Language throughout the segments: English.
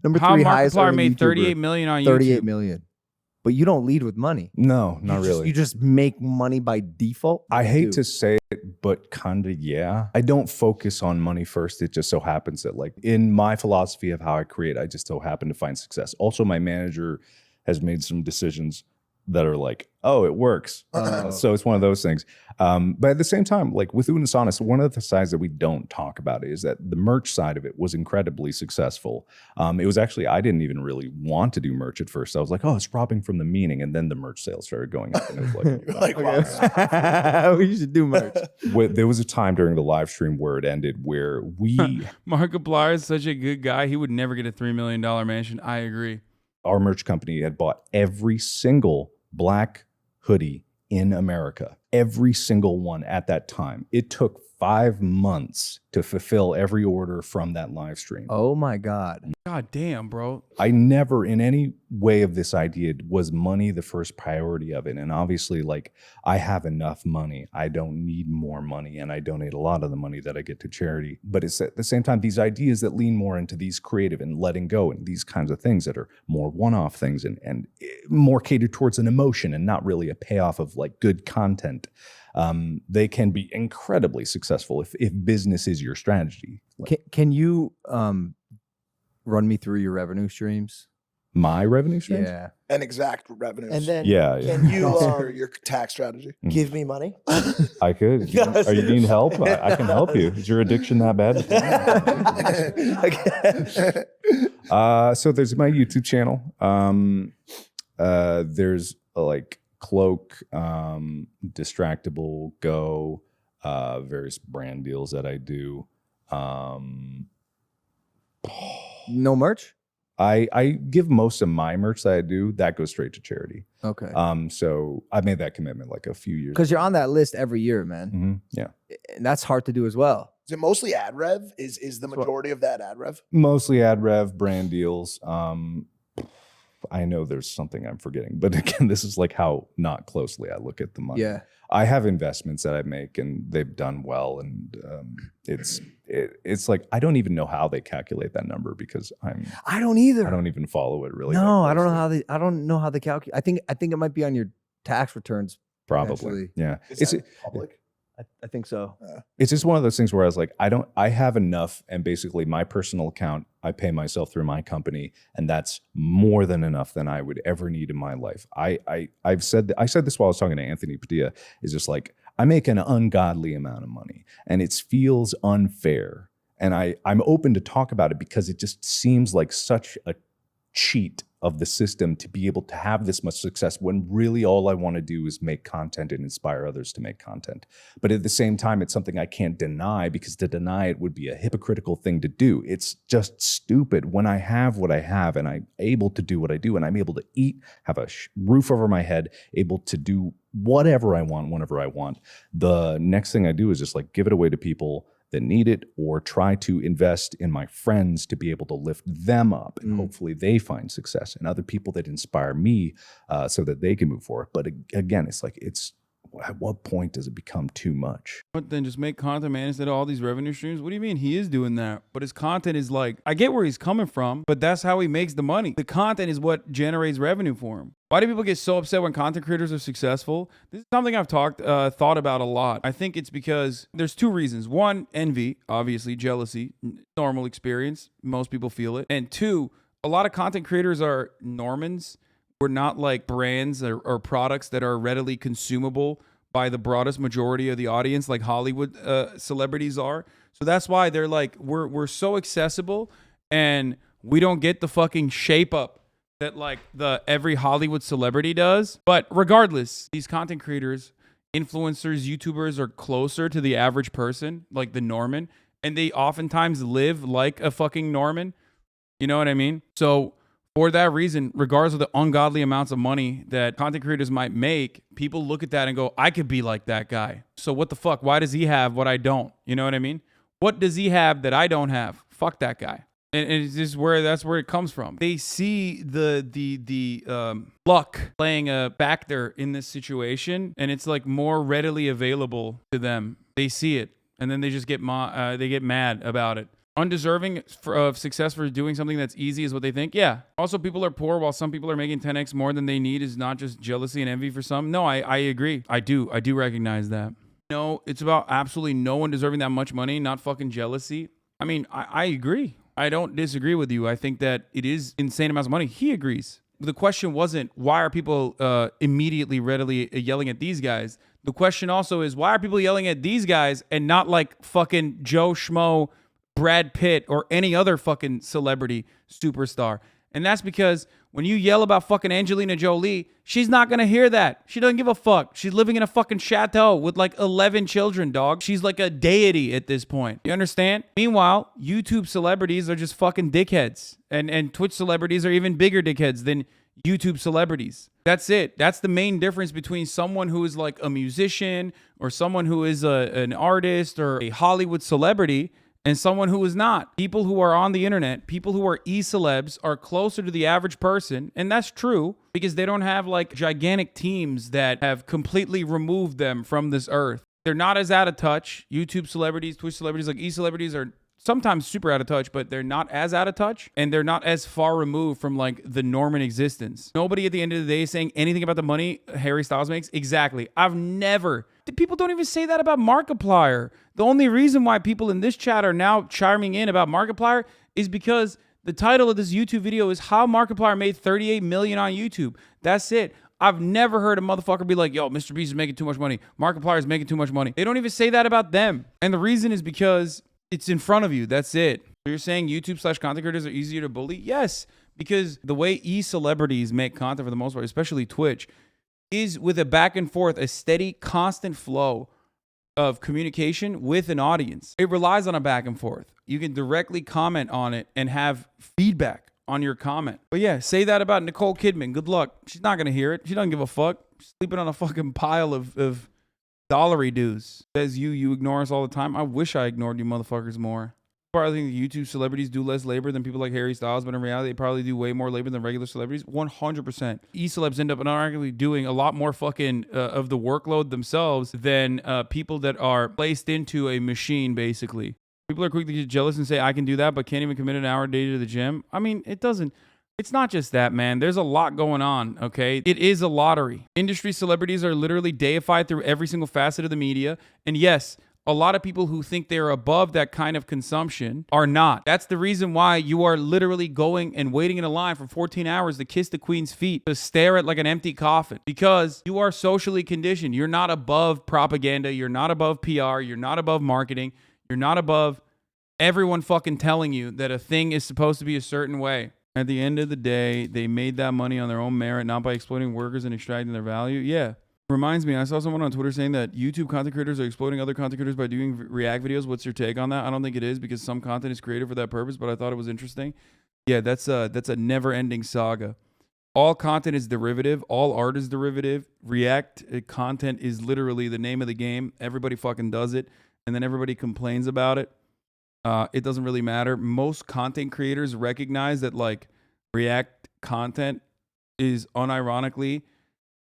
Number How three highest Markiplier earning made YouTuber, 38 million on YouTube. 38 million. But you don't lead with money. No, not really. You just make money by default. I hate to say it, but kind of, yeah. I don't focus on money first. It just so happens that, like, in my philosophy of how I create, I just so happen to find success. Also, my manager has made some decisions that are like, oh, it works. So it's one of those things. But at the same time, like with Unisonus, one of the sides that we don't talk about is that the merch side of it was incredibly successful. It was actually, I didn't even really want to do merch at first. I was like, oh, it's robbing from the meaning. And then the merch sales started going up. And it was like, wow. We should do merch. There was a time during the live stream where it ended where Markiplier is such a good guy. He would never get a $3 million mansion. I agree. Our merch company had bought every single black hoodie in America, every single one at that time. It took 5 months to fulfill every order from that live stream. Oh my God. God damn, bro. I never in any way of this idea was money the first priority of it. And obviously, like, I have enough money. I don't need more money. And I donate a lot of the money that I get to charity. But it's at the same time, these ideas that lean more into these creative and letting go and these kinds of things that are more one-off things and more catered towards an emotion and not really a payoff of like good content. They can be incredibly successful if business is your strategy. Can you run me through your revenue streams? My revenue streams? Yeah. And exact revenues. And then can you your tax strategy? give me money? I could. Yes. Are you needing help? I can help you. Is your addiction that bad? So there's my YouTube channel. There's like Cloak, Distractable, Go, various brand deals that I do. No merch? I give most of my merch that I do, that goes straight to charity. Okay. So I made that commitment like a few years Because you're on that list every year, man. Yeah. And that's hard to do as well. Is it mostly ad rev? Is the majority of that ad rev? Mostly ad rev, brand deals. I know there's something I'm forgetting, but again, this is like how not closely I look at the money. Yeah. I have investments that I make and they've done well. And it's like, I don't even know how they calculate that number because I don't either. I don't even follow it really. No, I don't know how they calculate. I think it might be on your tax returns. Probably. Actually. Yeah. Is that public? I think so. It's just one of those things where I was like, I have enough. And basically my personal account, I pay myself through my company. And that's more than enough than I would ever need in my life. I said this while I was talking to Anthony Padilla, is just like, I make an ungodly amount of money and it feels unfair. And I'm open to talk about it because it just seems like such a cheat of the system to be able to have this much success when really all I want to do is make content and inspire others to make content. But at the same time, it's something I can't deny because to deny it would be a hypocritical thing to do. It's just stupid when I have what I have and I'm able to do what I do and I'm able to eat, have a roof over my head, able to do whatever I want, whenever I want. The next thing I do is just like give it away to people that need it or try to invest in my friends to be able to lift them up and hopefully they find success and other people that inspire me so that they can move forward. But again, it's like, at what point does it become too much? But then just make content, man, instead of all these revenue streams. What do you mean he is doing that? But his content is like, I get where he's coming from, but that's how he makes the money. The content is what generates revenue for him. Why do people get so upset when content creators are successful? This is something I've thought about a lot. I think it's because there's two reasons. One, envy, obviously, jealousy, normal experience. Most people feel it. And two, a lot of content creators are Normans. We're not like brands or products that are readily consumable by the broadest majority of the audience like Hollywood celebrities are. So that's why they're like, we're so accessible and we don't get the fucking shape up that like every Hollywood celebrity does. But regardless, these content creators, influencers, YouTubers are closer to the average person, like the Norman, and they oftentimes live like a fucking Norman. You know what I mean? So for that reason, regardless of the ungodly amounts of money that content creators might make, people look at that and go, I could be like that guy. So what the fuck? Why does he have what I don't? You know what I mean? What does he have that I don't have? Fuck that guy. And it's just that's where it comes from. They see the luck playing a factor in this situation, and it's like more readily available to them. They see it, and then they just get mad about it. Undeserving of success for doing something that's easy is what they think. Yeah. Also, people are poor while some people are making 10x more than they need is not just jealousy and envy for some. No, I agree. I do recognize that. No, it's about absolutely no one deserving that much money, not fucking jealousy. I mean, I agree. I don't disagree with you. I think that it is insane amounts of money. He agrees. The question wasn't why are people immediately readily yelling at these guys. The question also is why are people yelling at these guys and not like fucking Joe Schmo, Brad Pitt, or any other fucking celebrity superstar? And that's because when you yell about fucking Angelina Jolie, she's not going to hear that. She doesn't give a fuck. She's living in a fucking chateau with like 11 children, dog. She's like a deity at this point. You understand? Meanwhile, YouTube celebrities are just fucking dickheads. And Twitch celebrities are even bigger dickheads than YouTube celebrities. That's it. That's the main difference between someone who is like a musician or someone who is an artist or a Hollywood celebrity and someone who is not. People who are on the internet, people who are e-celebs are closer to the average person. And that's true because they don't have like gigantic teams that have completely removed them from this earth. They're not as out of touch. YouTube celebrities, Twitch celebrities, like e-celebrities are sometimes super out of touch, but they're not as out of touch and they're not as far removed from like the norm in existence. Nobody at the end of the day is saying anything about the money Harry Styles makes. Exactly. People don't even say that about Markiplier. The only reason why people in this chat are now chiming in about Markiplier is because the title of this YouTube video is how Markiplier made 38 million on YouTube. That's it. I've never heard a motherfucker be like, yo, Mr. Beast is making too much money. Markiplier is making too much money. They don't even say that about them. And the reason is because it's in front of you. That's it. So you're saying YouTube/content creators are easier to bully? Yes, because the way e-celebrities make content for the most part, especially Twitch, is with a back and forth, a steady, constant flow of communication with an audience. It relies on a back and forth. You can directly comment on it and have feedback on your comment. But yeah, say that about Nicole Kidman. Good luck. She's not going to hear it. She doesn't give a fuck. She's sleeping on a fucking pile of dollary dues. Says you ignore us all the time. I wish I ignored you motherfuckers more. I think YouTube celebrities do less labor than people like Harry Styles, but in reality, they probably do way more labor than regular celebrities. 100%. E-celebs end up unironically doing a lot more fucking of the workload themselves than people that are placed into a machine, basically. People are quick to get jealous and say, I can do that, but can't even commit an hour a day to the gym. I mean, it's not just that, man. There's a lot going on, okay? It is a lottery. Industry celebrities are literally deified through every single facet of the media. And yes, a lot of people who think they're above that kind of consumption are not. That's the reason why you are literally going and waiting in a line for 14 hours to kiss the queen's feet, to stare at like an empty coffin, because you are socially conditioned. You're not above propaganda. You're not above PR. You're not above marketing. You're not above everyone fucking telling you that a thing is supposed to be a certain way. At the end of the day, they made that money on their own merit, not by exploiting workers and extracting their value. Yeah. Reminds me, I saw someone on Twitter saying that YouTube content creators are exploiting other content creators by doing react videos. What's your take on that? I don't think it is because some content is created for that purpose, but I thought it was interesting. Yeah, that's a never-ending saga. All content is derivative. All art is derivative. React content is literally the name of the game. Everybody fucking does it, and then everybody complains about it. It doesn't really matter. Most content creators recognize that like React content is unironically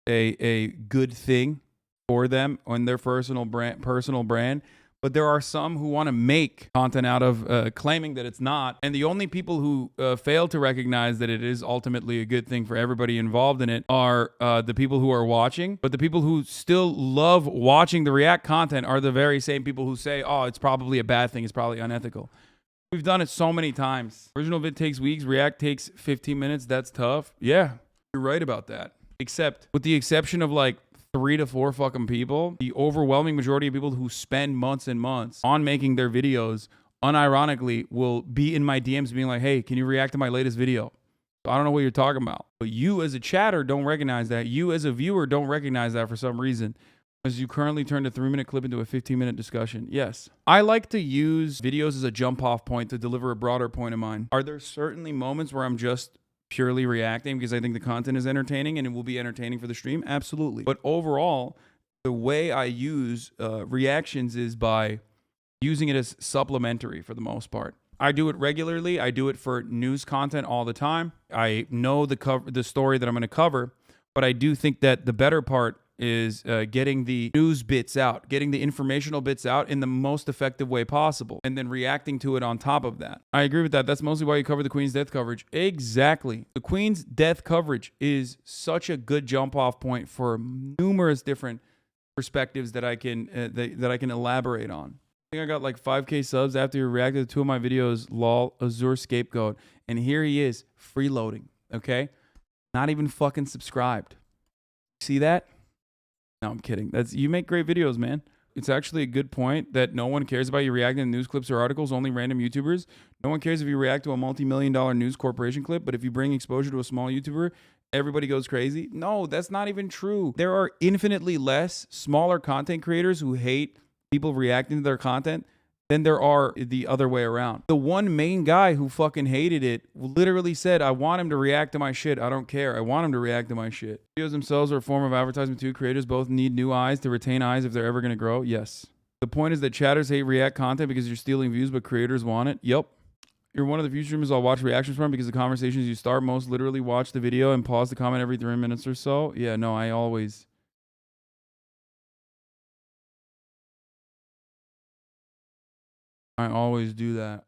a good thing for them on their personal brand. But there are some who want to make content out of claiming that it's not. And the only people who fail to recognize that it is ultimately a good thing for everybody involved in it are the people who are watching. But the people who still love watching the React content are the very same people who say, oh, it's probably a bad thing. It's probably unethical. We've done it so many times. Original vid takes weeks. React takes 15 minutes. That's tough. Yeah, you're right about that. Except with the exception of like 3 to 4 fucking people, the overwhelming majority of people who spend months and months on making their videos unironically will be in my DMs being like, hey, can you react to my latest video? I don't know what you're talking about. But you as a chatter don't recognize that. You as a viewer don't recognize that for some reason. As you currently turned a 3-minute clip into a 15-minute discussion. Yes. I like to use videos as a jump off point to deliver a broader point of mine. Are there certainly moments where I'm just purely reacting because I think the content is entertaining and it will be entertaining for the stream? Absolutely. But overall, the way I use reactions is by using it as supplementary for the most part. I do it regularly. I do it for news content all the time. I know the story that I'm going to cover, but I do think that the better part is getting the news bits out, getting the informational bits out in the most effective way possible, and then reacting to it on top of that. I agree with that. That's mostly why you cover the Queen's death coverage. Exactly. The Queen's death coverage is such a good jump off point for numerous different perspectives that I can that I can elaborate on. I think I got like 5K subs after you reacted to 2 of my videos, lol, Azure Scapegoat. And here he is, freeloading, okay? Not even fucking subscribed. See that? No, I'm kidding. You make great videos, man. It's actually a good point that no one cares about you reacting to news clips or articles, only random YouTubers. No one cares if you react to a multi-million-dollar news corporation clip, but if you bring exposure to a small YouTuber, everybody goes crazy. No, that's not even true. There are infinitely less smaller content creators who hate people reacting to their content than there are the other way around. The one main guy who fucking hated it literally said, I want him to react to my shit. I don't care. I want him to react to my shit. Videos themselves are a form of advertisement too. Creators both need new eyes to retain eyes if they're ever going to grow. Yes. The point is that chatters hate React content because you're stealing views, but creators want it. Yep. You're one of the few streamers I'll watch reactions from because the conversations you start most literally watch the video and pause the comment every 3 minutes or so. Yeah, no, I always do that.